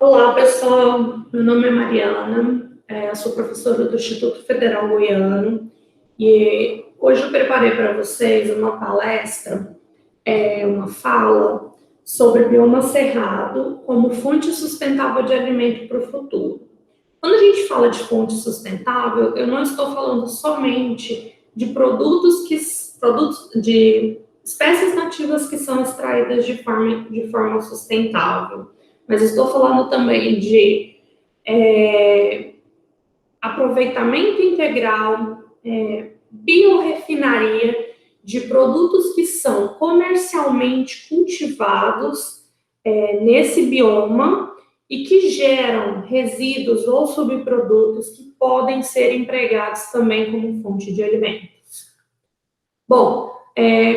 Olá, pessoal. Meu nome é Mariana, eu sou professora do Instituto Federal Goiano e hoje eu preparei para vocês uma palestra, uma fala sobre bioma cerrado como fonte sustentável de alimento para o futuro. Quando a gente fala de fonte sustentável, eu não estou falando somente de produtos de espécies nativas que são extraídas de forma sustentável, mas estou falando também de aproveitamento integral, biorefinaria de produtos que são comercialmente cultivados nesse bioma e que geram resíduos ou subprodutos que podem ser empregados também como fonte de alimentos. Bom,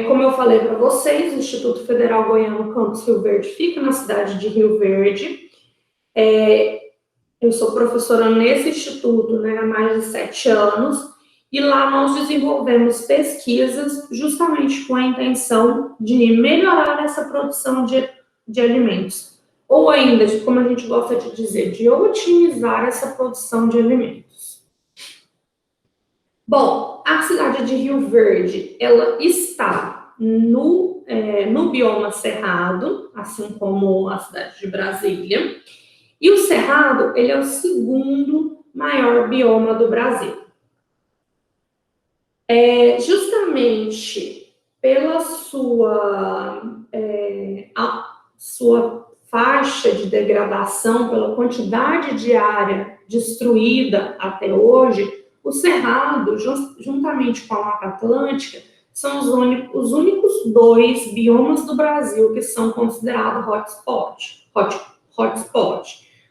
como eu falei para vocês, o Instituto Federal Goiano Campus Rio Verde fica na cidade de Rio Verde. Eu sou professora nesse instituto, há mais de 7 anos, e lá nós desenvolvemos pesquisas justamente com a intenção de melhorar essa produção de alimentos, ou ainda, como a gente gosta de dizer, de otimizar essa produção de alimentos. Bom, a cidade de Rio Verde, ela está no bioma cerrado, assim como a cidade de Brasília, e o Cerrado, ele é o segundo maior bioma do Brasil. Justamente pela sua faixa de degradação, pela quantidade de área destruída até hoje, o Cerrado, juntamente com a Mata Atlântica, são os únicos 2 biomas do Brasil que são considerados hotspot.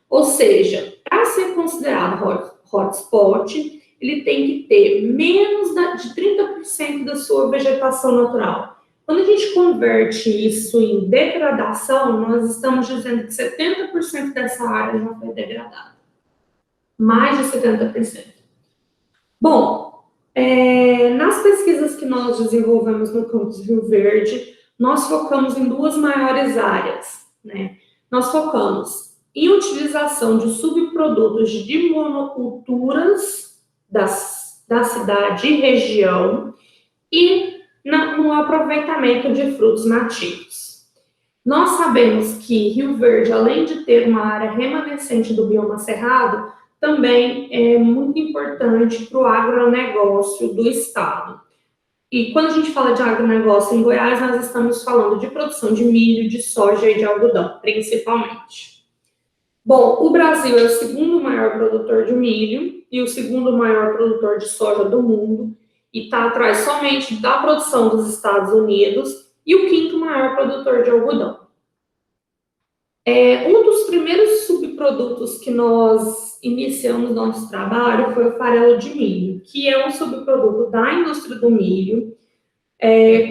Ou seja, para ser considerado hotspot, ele tem que ter menos de 30% da sua vegetação natural. Quando a gente converte isso em degradação, nós estamos dizendo que 70% dessa área já foi degradada. Mais de 70%. Bom, nas pesquisas que nós desenvolvemos no Campus Rio Verde, nós focamos em 2 maiores áreas, Nós focamos em utilização de subprodutos de monoculturas da cidade e região e no aproveitamento de frutos nativos. Nós sabemos que Rio Verde, além de ter uma área remanescente do bioma cerrado, também é muito importante para o agronegócio do estado. E quando a gente fala de agronegócio em Goiás, nós estamos falando de produção de milho, de soja e de algodão, principalmente. Bom, o Brasil é o segundo maior produtor de milho e o segundo maior produtor de soja do mundo, e está atrás somente da produção dos Estados Unidos, e o 5º maior produtor de algodão. Um dos primeiros subprodutos que nós iniciamos nosso trabalho foi o farelo de milho, que é um subproduto da indústria do milho.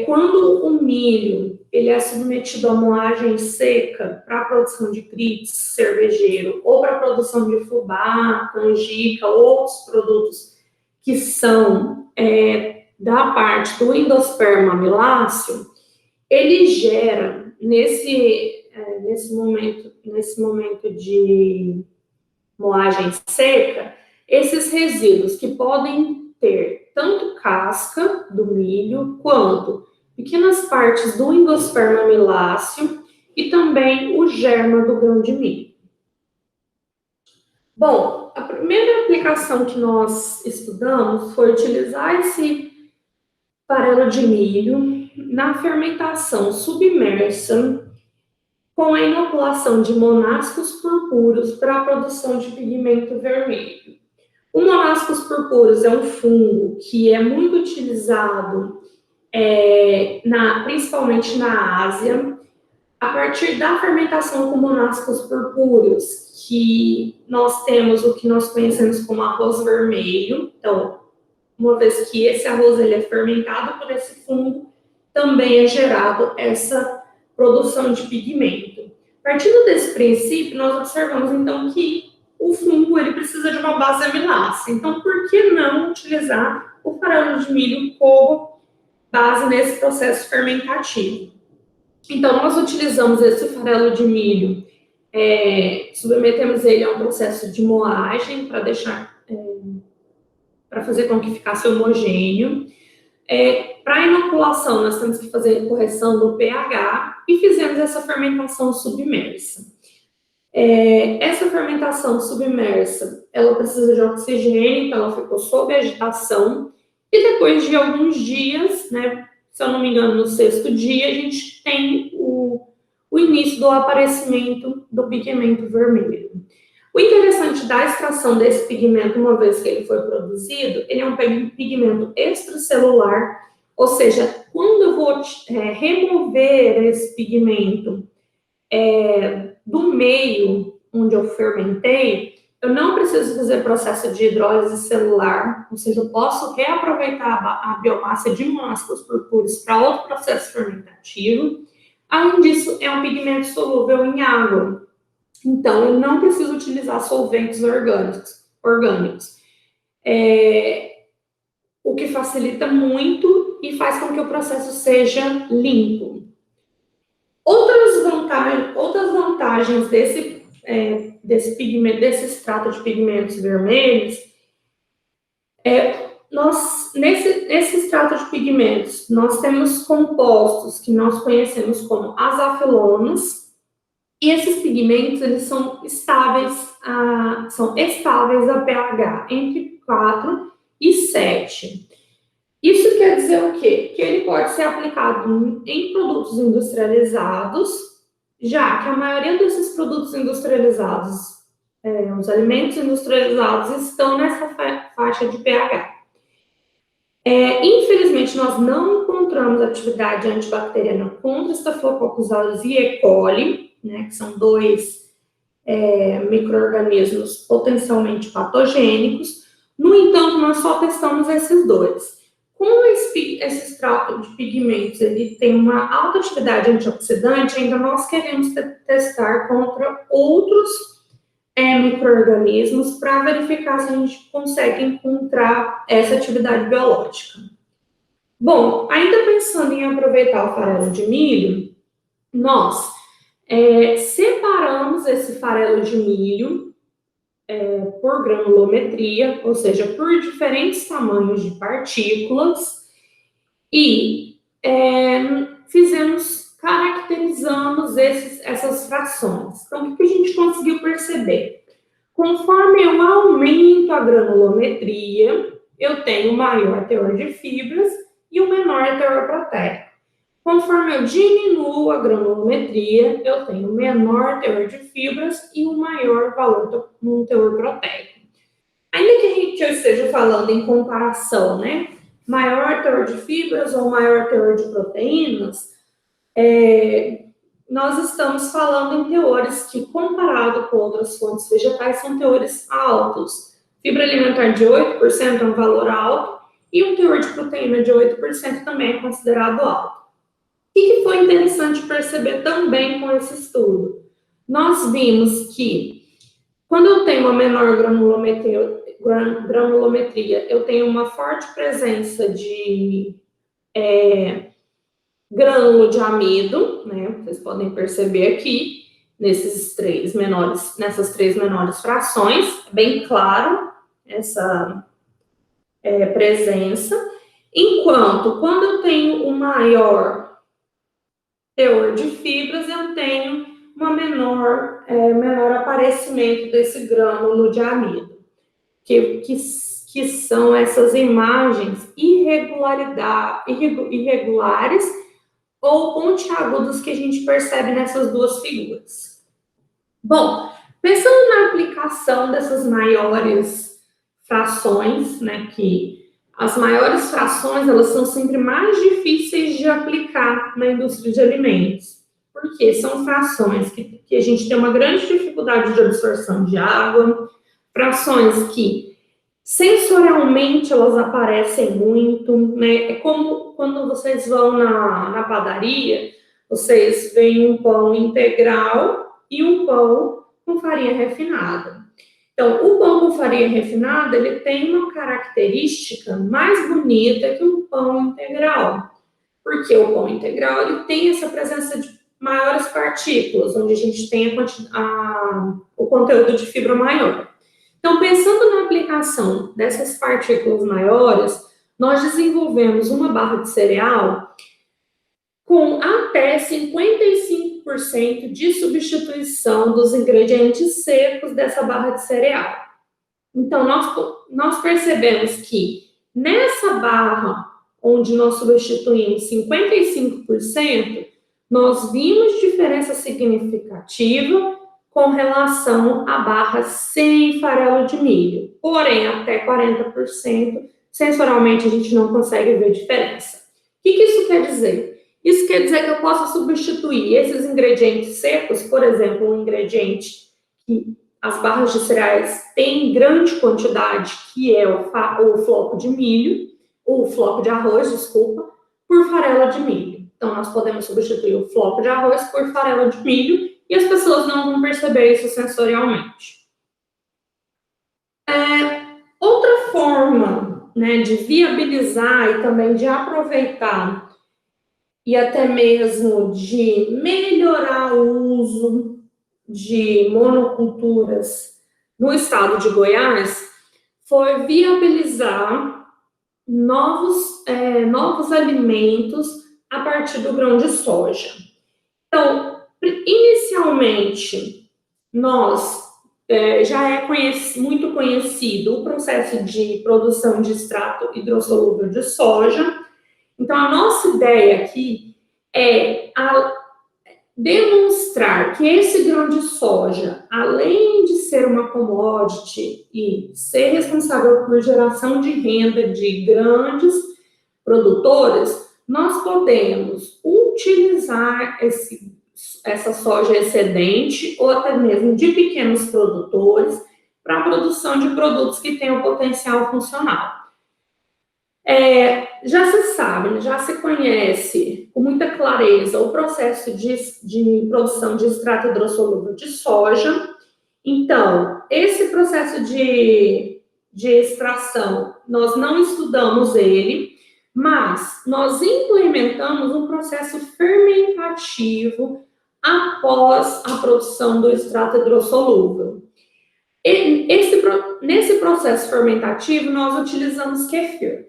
Quando o milho ele é submetido a moagem seca para a produção de grits, cervejeiro, ou para a produção de fubá, canjica, outros produtos que são da parte do endosperma amiláceo, ele gera, nesse momento de moagem seca, esses resíduos que podem ter tanto casca do milho, quanto pequenas partes do endosperma amiláceo e também o germa do grão de milho. Bom, a primeira aplicação que nós estudamos foi utilizar esse farelo de milho na fermentação submersa com a inoculação de monascos purpúreos para a produção de pigmento vermelho. O monascos purpúreos é um fungo que é muito utilizado principalmente na Ásia, a partir da fermentação com monascos purpúreos, que nós temos o que nós conhecemos como arroz vermelho. Então, uma vez que esse arroz ele é fermentado por esse fungo, também é gerado essa produção de pigmento. Partindo desse princípio, nós observamos, então, que o fungo ele precisa de uma base amilácea. Então, por que não utilizar o farelo de milho como base nesse processo fermentativo? Então, nós utilizamos esse farelo de milho submetemos ele a um processo de moagem para para fazer com que ficasse homogêneo. Para a inoculação, nós temos que fazer correção do pH e fizemos essa fermentação submersa. Essa fermentação submersa, ela precisa de oxigênio, então ela ficou sob agitação, e depois de alguns dias, né, se eu não me engano, no 6º dia, a gente tem o início do aparecimento do pigmento vermelho. O interessante da extração desse pigmento, uma vez que ele foi produzido, ele é um pigmento extracelular, ou seja, quando eu vou remover esse pigmento do meio onde eu fermentei, eu não preciso fazer processo de hidrólise celular, ou seja, eu posso reaproveitar a biomassa de moléculas purpúreas para outro processo fermentativo. Além disso, é um pigmento solúvel em água, então eu não preciso utilizar solventes orgânicos. O que facilita muito e faz com que o processo seja limpo. Outras vantagens desse extrato de pigmentos vermelhos nesse extrato de pigmentos, nós temos compostos que nós conhecemos como azafilonas, e esses pigmentos, eles são estáveis a pH entre 4 e 7. Isso quer dizer o quê? Que ele pode ser aplicado em produtos industrializados, já que a maioria desses produtos industrializados, os alimentos industrializados, estão nessa faixa de pH. Infelizmente, nós não encontramos atividade antibacteriana contra Staphylococcus aureus e E. coli, né, que são 2 micro-organismos potencialmente patogênicos. No entanto, nós só testamos esses 2. Como esse extrato de pigmentos ele tem uma alta atividade antioxidante, ainda nós queremos testar contra outros micro-organismos para verificar se a gente consegue encontrar essa atividade biológica. Bom, ainda pensando em aproveitar o farelo de milho, nós separamos esse farelo de milho por granulometria, ou seja, por diferentes tamanhos de partículas, e caracterizamos essas frações. Então, o que a gente conseguiu perceber? Conforme eu aumento a granulometria, eu tenho maior teor de fibras e um menor teor proteico. Conforme eu diminuo a granulometria, eu tenho menor teor de fibras e um maior valor no teor proteico. Ainda que eu esteja falando em comparação, né? Maior teor de fibras ou maior teor de proteínas, nós estamos falando em teores que, comparado com outras fontes vegetais, são teores altos. Fibra alimentar de 8% é um valor alto e um teor de proteína de 8% também é considerado alto. O que foi interessante perceber também com esse estudo? Nós vimos que, quando eu tenho uma menor granulometria, eu tenho uma forte presença de grânulo de amido, né? Vocês podem perceber aqui, nessas três menores frações, bem claro essa presença. Enquanto, quando eu tenho um maior teor de fibras, eu tenho uma menor aparecimento desse grânulo de amido, que são essas imagens irregulares ou pontiagudas que a gente percebe nessas duas figuras. Bom, pensando na aplicação dessas maiores frações, né, que as maiores frações, elas são sempre mais difíceis de aplicar na indústria de alimentos, porque são frações que a gente tem uma grande dificuldade de absorção de água, frações que sensorialmente elas aparecem muito, né? É como quando vocês vão na padaria, vocês veem um pão integral e um pão com farinha refinada. Então, o pão com farinha refinada, ele tem uma característica mais bonita que o pão integral. Porque o pão integral, ele tem essa presença maiores partículas, onde a gente tem o conteúdo de fibra maior. Então, pensando na aplicação dessas partículas maiores, nós desenvolvemos uma barra de cereal com até 55% de substituição dos ingredientes secos dessa barra de cereal. Então, nós percebemos que nessa barra, onde nós substituímos 55%, nós vimos diferença significativa com relação à barra sem farelo de milho. Porém, até 40%, sensorialmente a gente não consegue ver diferença. O que isso quer dizer? Isso quer dizer que eu posso substituir esses ingredientes secos, por exemplo, um ingrediente que as barras de cereais têm grande quantidade, que é o floco de milho, o floco de arroz, desculpa, por farelo de milho. Então, nós podemos substituir o floco de arroz por farelo de milho e as pessoas não vão perceber isso sensorialmente. Outra forma, né, de viabilizar e também de aproveitar e até mesmo de melhorar o uso de monoculturas no estado de Goiás foi viabilizar novos alimentos a partir do grão de soja. Então, inicialmente, já é muito conhecido o processo de produção de extrato hidrossolúvel de soja. Então, a nossa ideia aqui é demonstrar que esse grão de soja, além de ser uma commodity e ser responsável por geração de renda de grandes produtores, nós podemos utilizar essa soja excedente ou até mesmo de pequenos produtores para a produção de produtos que tenham potencial funcional. Já se sabe, já se conhece com muita clareza o processo de produção de extrato hidrossolúvel de soja. Então, esse processo de extração, nós não estudamos ele, mas nós implementamos um processo fermentativo após a produção do extrato hidrossolúvel. Nesse processo fermentativo, nós utilizamos kefir.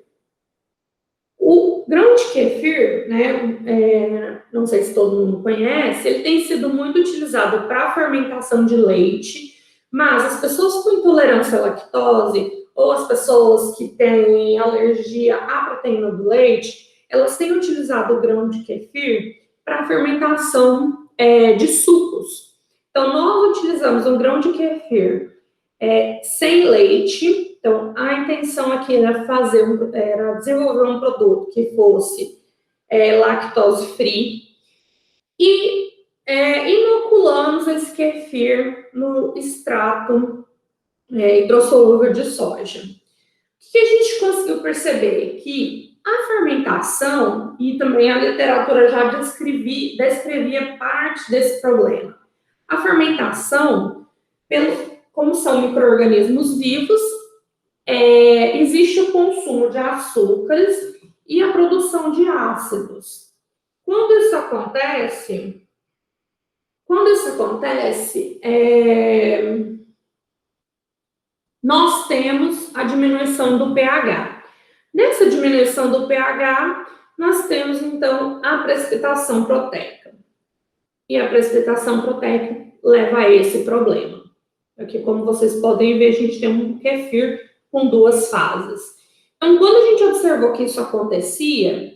O grão de kefir, né, não sei se todo mundo conhece, ele tem sido muito utilizado para a fermentação de leite, mas as pessoas com intolerância à lactose ou as pessoas que têm alergia à proteína do leite, elas têm utilizado o grão de kefir para a fermentação de sucos. Então, nós utilizamos um grão de kefir sem leite. Então, a intenção aqui era desenvolver um produto que fosse lactose free e inoculamos esse kefir no extrato hidrossolúvel de soja. O que a gente conseguiu perceber? Que a fermentação, e também a literatura já descrevia parte desse problema. A fermentação, como são micro-organismos vivos, existe o consumo de açúcares e a produção de ácidos. Quando isso acontece, nós temos a diminuição do pH. Nessa diminuição do pH, nós temos, então, a precipitação proteica. E a precipitação proteica leva a esse problema. Aqui, como vocês podem ver, a gente tem um kefir com duas fases. Então, quando a gente observou que isso acontecia,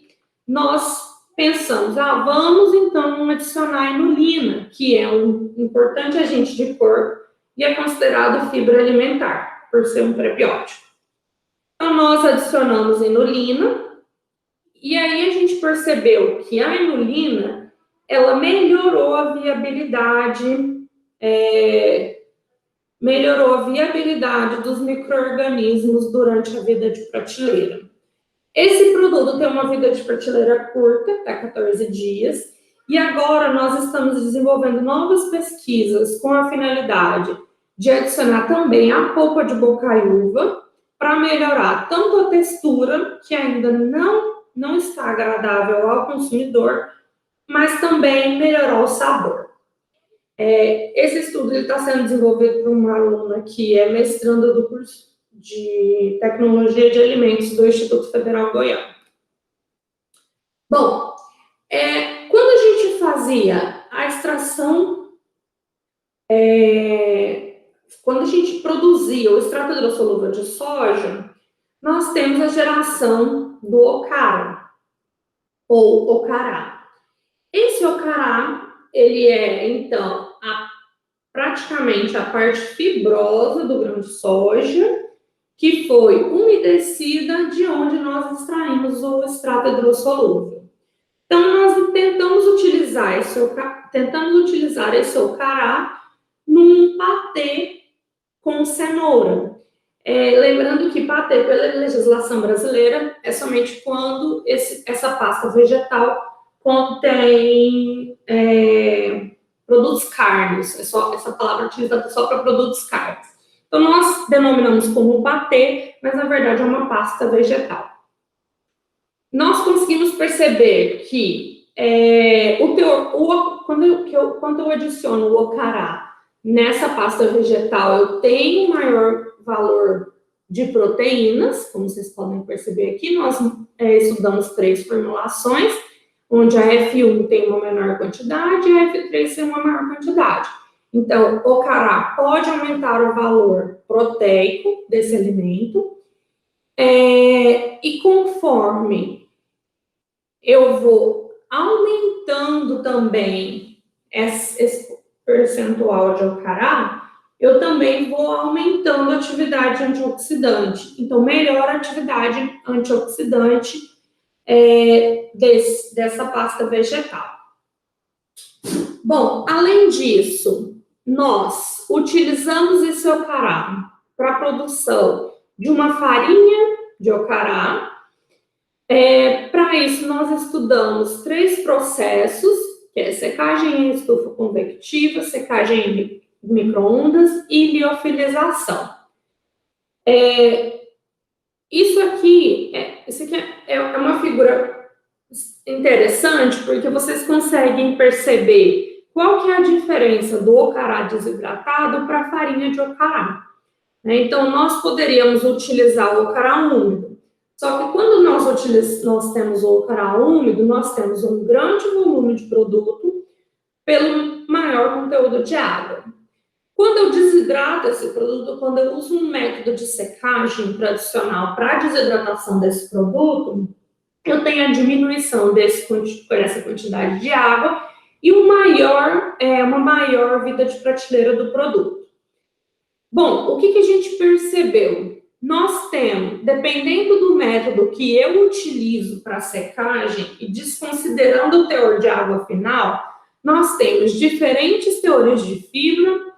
nós pensamos, vamos então adicionar a inulina, que é um importante agente de cor e é considerado fibra alimentar, por ser um prebiótico. Então, nós adicionamos inulina e aí a gente percebeu que a inulina, ela melhorou a viabilidade dos micro-organismos durante a vida de prateleira. Esse produto tem uma vida de prateleira curta, até 14 dias, e agora nós estamos desenvolvendo novas pesquisas com a finalidade de adicionar também a polpa de bocaiúva para melhorar tanto a textura, que ainda não está agradável ao consumidor, mas também melhorar o sabor. Esse estudo está sendo desenvolvido por uma aluna que é mestranda do curso de Tecnologia de Alimentos do Instituto Federal Goiano. Bom, quando a gente fazia a extração, quando a gente produzia o extrato hidrossolúvel de soja, nós temos a geração do ocara, ou ocará. Esse ocará, ele é, então, praticamente a parte fibrosa do grão de soja, que foi umedecida de onde nós extraímos o extrato hidrossolúvel. Então, nós tentamos utilizar esse ocará num patê com cenoura. Lembrando que patê, pela legislação brasileira, é somente quando essa pasta vegetal contém produtos carnes. Essa palavra é utilizada só para produtos carnes. Então, nós denominamos como patê, mas na verdade é uma pasta vegetal. Nós conseguimos perceber que quando eu adiciono o ocará nessa pasta vegetal, eu tenho um maior valor de proteínas, como vocês podem perceber aqui. Nós estudamos 3 formulações, onde a F1 tem uma menor quantidade e a F3 tem uma maior quantidade. Então, o ocará pode aumentar o valor proteico desse alimento, e conforme eu vou aumentando também esse percentual de ocará, eu também vou aumentando a atividade antioxidante. Então, melhora a atividade antioxidante dessa pasta vegetal. Bom, além disso, nós utilizamos esse ocará para a produção de uma farinha de ocará. Para isso, nós estudamos 3 processos, que é secagem em estufa convectiva, secagem em micro-ondas e liofilização. Isso aqui é uma figura interessante, porque vocês conseguem perceber qual que é a diferença do ocará desidratado para a farinha de ocará. Então, nós poderíamos utilizar o ocará úmido. Só que quando nós temos o ocará úmido, nós temos um grande volume de produto pelo maior conteúdo de água. Quando eu desidrato esse produto, quando eu uso um método de secagem tradicional para a desidratação desse produto, eu tenho a diminuição por essa quantidade de água e uma maior vida de prateleira do produto. Bom, o que a gente percebeu? Nós temos, dependendo do método que eu utilizo para secagem e desconsiderando o teor de água final, nós temos diferentes teores de fibra,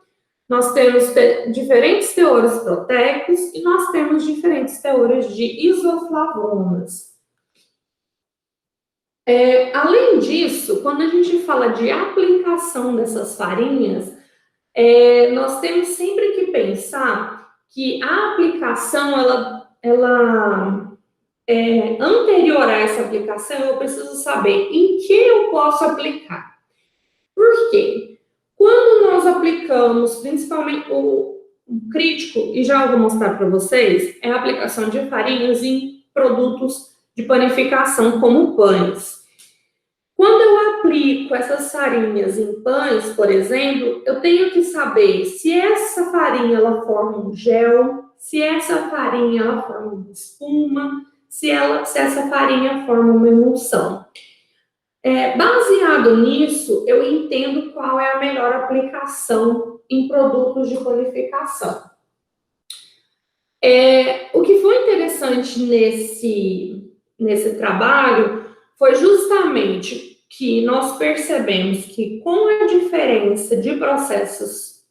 nós temos diferentes teores proteicos e nós temos diferentes teores de isoflavonas. Além disso, quando a gente fala de aplicação dessas farinhas, nós temos sempre que pensar que a aplicação, anterior a essa aplicação, eu preciso saber em que eu posso aplicar. Por quê? Quando nós aplicamos, principalmente o crítico, e já vou mostrar para vocês, é a aplicação de farinhas em produtos de panificação, como pães. Quando eu aplico essas farinhas em pães, por exemplo, eu tenho que saber se essa farinha ela forma um gel, se essa farinha ela forma uma espuma, se essa farinha forma uma emulsão. Baseado nisso, eu entendo qual é a melhor aplicação em produtos de panificação. O que foi interessante nesse trabalho foi justamente que nós percebemos que com a diferença de processos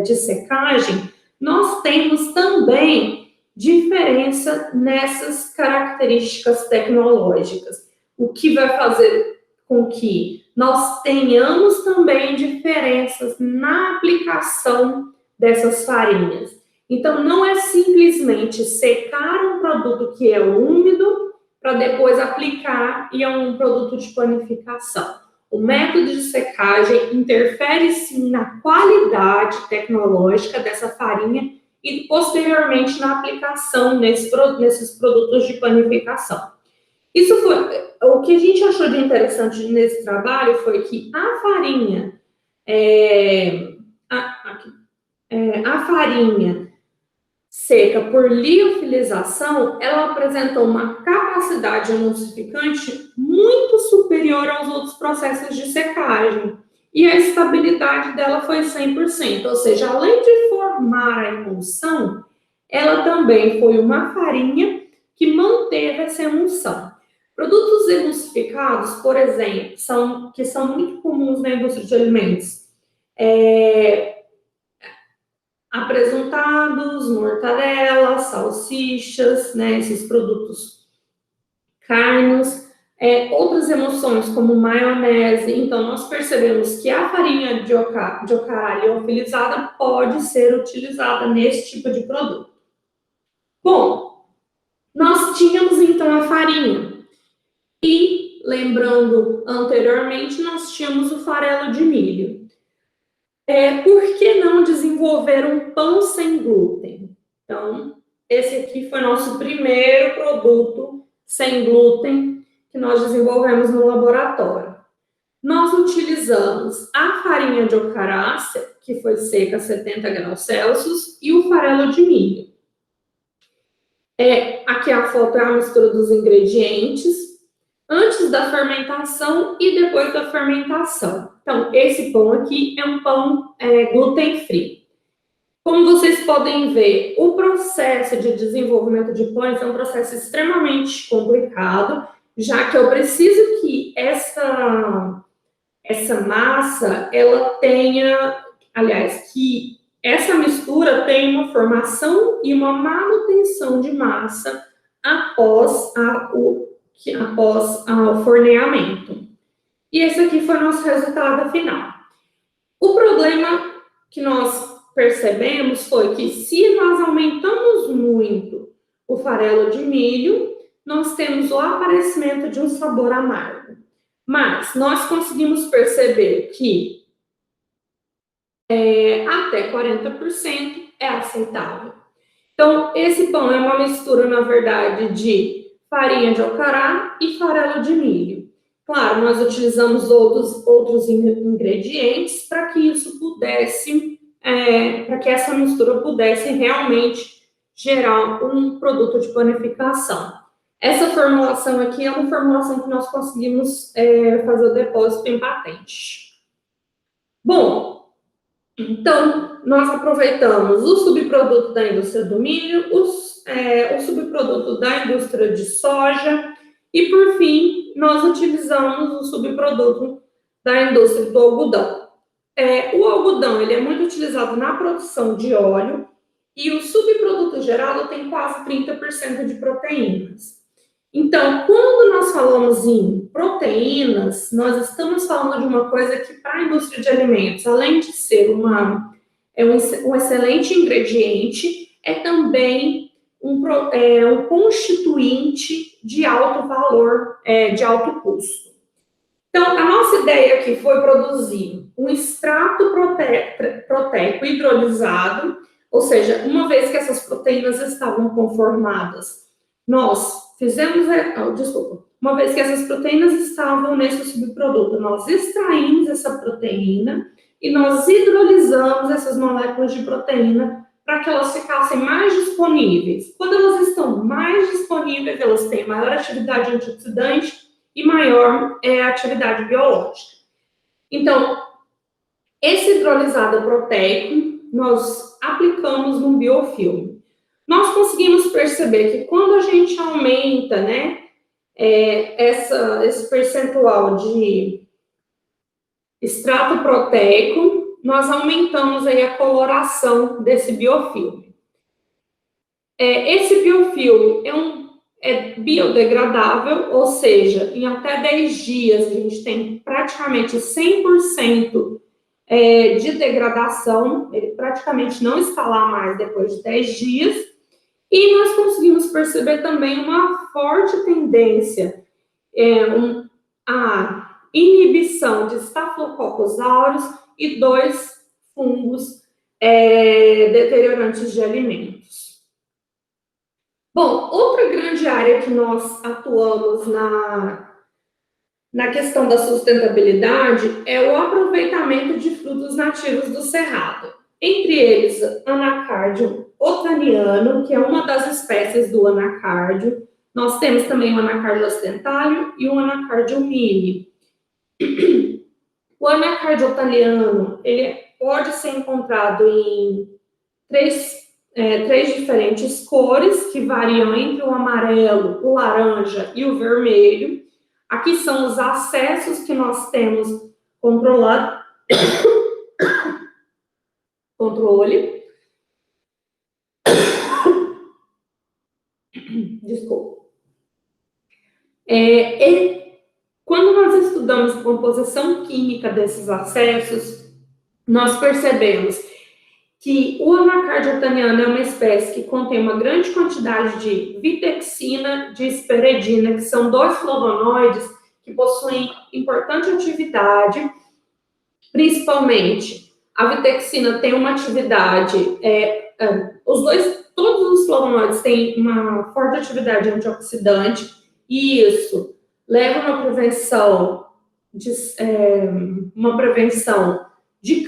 de secagem, nós temos também diferença nessas características tecnológicas, o que vai fazer com que nós tenhamos também diferenças na aplicação dessas farinhas. Então, não é simplesmente secar um produto que é úmido para depois aplicar e é um produto de panificação. o método de secagem interfere sim na qualidade tecnológica dessa farinha e posteriormente na aplicação nesses produtos de panificação. Isso foi o que a gente achou de interessante nesse trabalho foi que a farinha, a farinha seca por liofilização, ela apresentou uma capacidade emulsificante muito superior aos outros processos de secagem. E a estabilidade dela foi 100%, ou seja, além de formar a emulsão, ela também foi uma farinha que manteve essa emulsão. Produtos emulsificados, por exemplo, que são muito comuns na indústria de alimentos, apresuntados, mortadela, salsichas, né, esses produtos carnes, outras emulsões como maionese. Então, nós percebemos que a farinha de ocará liofilizada pode ser utilizada nesse tipo de produto. Bom, nós tínhamos então a farinha e, lembrando anteriormente, nós tínhamos o farelo de milho. Por que não desenvolver um pão sem glúten? Então, esse aqui foi nosso primeiro produto sem glúten que nós desenvolvemos no laboratório. Nós utilizamos a farinha de ocará, que foi seca a 70 graus Celsius, e o farelo de milho. Aqui a foto é a mistura dos ingredientes antes da fermentação e depois da fermentação. Então, esse pão aqui é um pão gluten-free. Como vocês podem ver, o processo de desenvolvimento de pães é um processo extremamente complicado, já que eu preciso que essa massa, ela tenha, aliás, que essa mistura tenha uma formação e uma manutenção de massa após o forneamento. E esse aqui foi o nosso resultado final. O problema que nós percebemos foi que se nós aumentamos muito o farelo de milho, nós temos o aparecimento de um sabor amargo. Mas nós conseguimos perceber que até 40% é aceitável. Então, esse pão é uma mistura, na verdade, de farinha de ocará e farelo de milho. Claro, nós utilizamos outros ingredientes para que isso pudesse, para que essa mistura pudesse realmente gerar um produto de panificação. Essa formulação aqui é uma formulação que nós conseguimos fazer o depósito em patente. Bom, então, nós aproveitamos o subproduto da indústria do milho, o subproduto da indústria de soja e, por fim, nós utilizamos o subproduto da indústria do algodão. O algodão ele é muito utilizado na produção de óleo e o subproduto gerado tem quase 30% de proteínas. Então, quando nós falamos em proteínas, nós estamos falando de uma coisa que, para a indústria de alimentos, além de ser um excelente ingrediente, é também um constituinte de alto valor, de alto custo. Então, a nossa ideia aqui foi produzir um extrato proteico hidrolisado, ou seja, uma vez que essas proteínas estavam conformadas, uma vez que essas proteínas estavam nesse subproduto, nós extraímos essa proteína e nós hidrolisamos essas moléculas de proteína para que elas ficassem mais disponíveis. Quando elas estão mais disponíveis, elas têm maior atividade antioxidante e maior atividade biológica. Então, esse hidrolisado proteico, nós aplicamos no biofilme. Nós conseguimos perceber que quando a gente aumenta, né, esse percentual de extrato proteico, nós aumentamos aí a coloração desse biofilme. Esse biofilme é biodegradável, ou seja, em até 10 dias a gente tem praticamente 100% de degradação, ele praticamente não está lá mais depois de 10 dias. E nós conseguimos perceber também uma forte tendência a inibição de Staphylococcus aureus e 2 fungos deteriorantes de alimentos. Bom, outra grande área que nós atuamos na questão da sustentabilidade é o aproveitamento de frutos nativos do cerrado. Entre eles, Anacardium otaniano, que é uma das espécies do Anacardium. Nós temos também o Anacardium ostentalis e o Anacardium mili. O Anacardium otaniano, ele pode ser encontrado em três diferentes cores, que variam entre o amarelo, o laranja e o vermelho. Aqui são os acessos que nós temos controle. Desculpa. Quando nós estudamos a composição química desses acessos, nós percebemos que o Anacardium otaniano é uma espécie que contém uma grande quantidade de vitexina, de hesperidina, que são 2 flavonoides que possuem importante atividade, principalmente a vitexina tem uma atividade, todos os flavonoides têm uma forte atividade antioxidante, e isso leva a uma prevenção de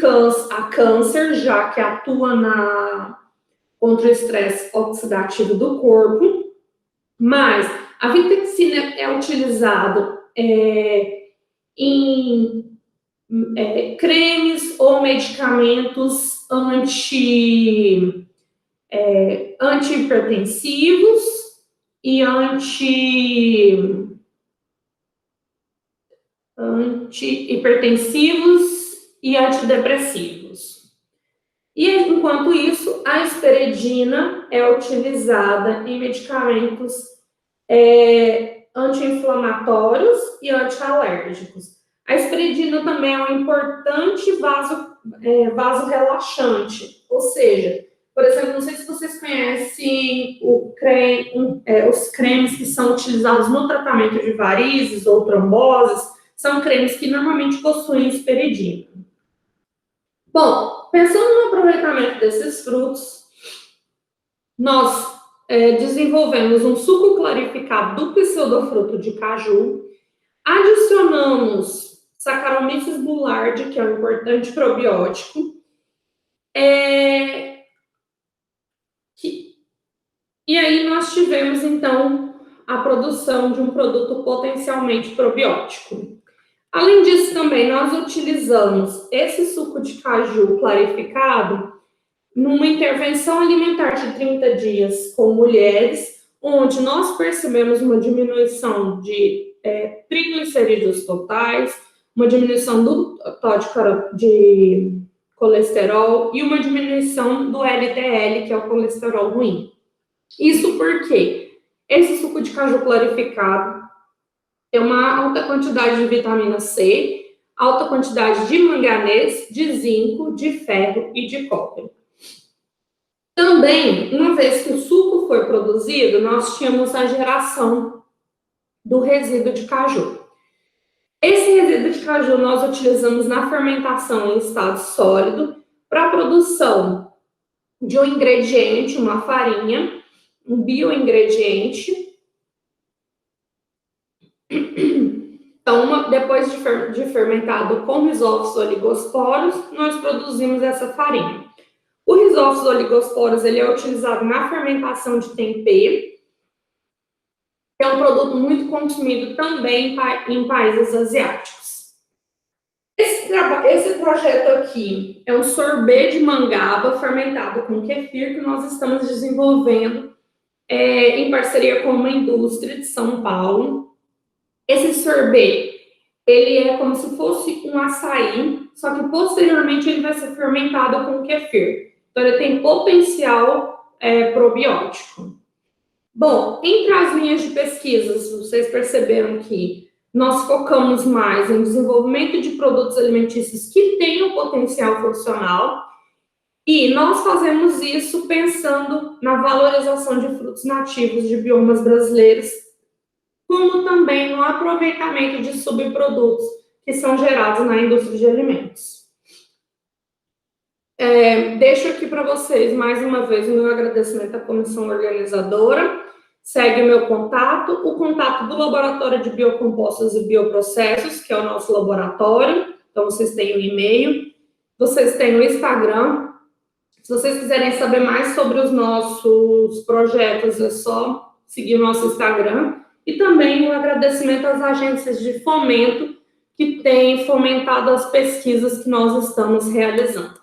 câncer, já que atua contra o estresse oxidativo do corpo. Mas a vitexina é utilizada em cremes ou medicamentos antihipertensivos e antidepressivos. E, enquanto isso, a hesperidina é utilizada em medicamentos anti-inflamatórios e antialérgicos. A hesperidina também é um importante vasorelaxante, ou seja, por exemplo, não sei se vocês conhecem os cremes que são utilizados no tratamento de varizes ou tromboses, são cremes que normalmente possuem hesperidina. Bom, pensando no aproveitamento desses frutos, nós desenvolvemos um suco clarificado do pseudofruto de caju, adicionamos Saccharomyces boulardii, que é um importante probiótico, e aí nós tivemos, então, a produção de um produto potencialmente probiótico. Além disso, também, nós utilizamos esse suco de caju clarificado numa intervenção alimentar de 30 dias com mulheres, onde nós percebemos uma diminuição de triglicerídeos totais, uma diminuição do de colesterol e uma diminuição do LDL, que é o colesterol ruim. Isso porque esse suco de caju clarificado tem uma alta quantidade de vitamina C, alta quantidade de manganês, de zinco, de ferro e de cobre. Também, uma vez que o suco foi produzido, nós tínhamos a geração do resíduo de caju. Esse resíduo de caju nós utilizamos na fermentação em estado sólido para a produção de um ingrediente, uma farinha, um bioingrediente. Então, depois de fermentado com risófilos oligosporos, nós produzimos essa farinha. O risófilos oligosporos ele é utilizado na fermentação de tempê, que é um produto muito consumido também em países asiáticos. Esse projeto aqui é um sorbet de mangaba fermentado com kefir que nós estamos desenvolvendo em parceria com uma indústria de São Paulo. Esse sorbet, ele é como se fosse um açaí, só que posteriormente ele vai ser fermentado com kefir. Então, ele tem potencial probiótico. Bom, entre as linhas de pesquisas, vocês perceberam que nós focamos mais em desenvolvimento de produtos alimentícios que tenham potencial funcional e nós fazemos isso pensando na valorização de frutos nativos de biomas brasileiros, como também no aproveitamento de subprodutos que são gerados na indústria de alimentos. Deixo aqui para vocês, mais uma vez, o meu agradecimento à comissão organizadora. Segue o meu contato, o contato do Laboratório de Biocompostos e Bioprocessos, que é o nosso laboratório. Então, vocês têm o e-mail, vocês têm o Instagram. Se vocês quiserem saber mais sobre os nossos projetos, é só seguir o nosso Instagram. E também um agradecimento às agências de fomento que têm fomentado as pesquisas que nós estamos realizando.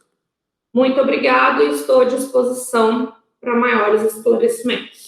Muito obrigado e estou à disposição para maiores esclarecimentos.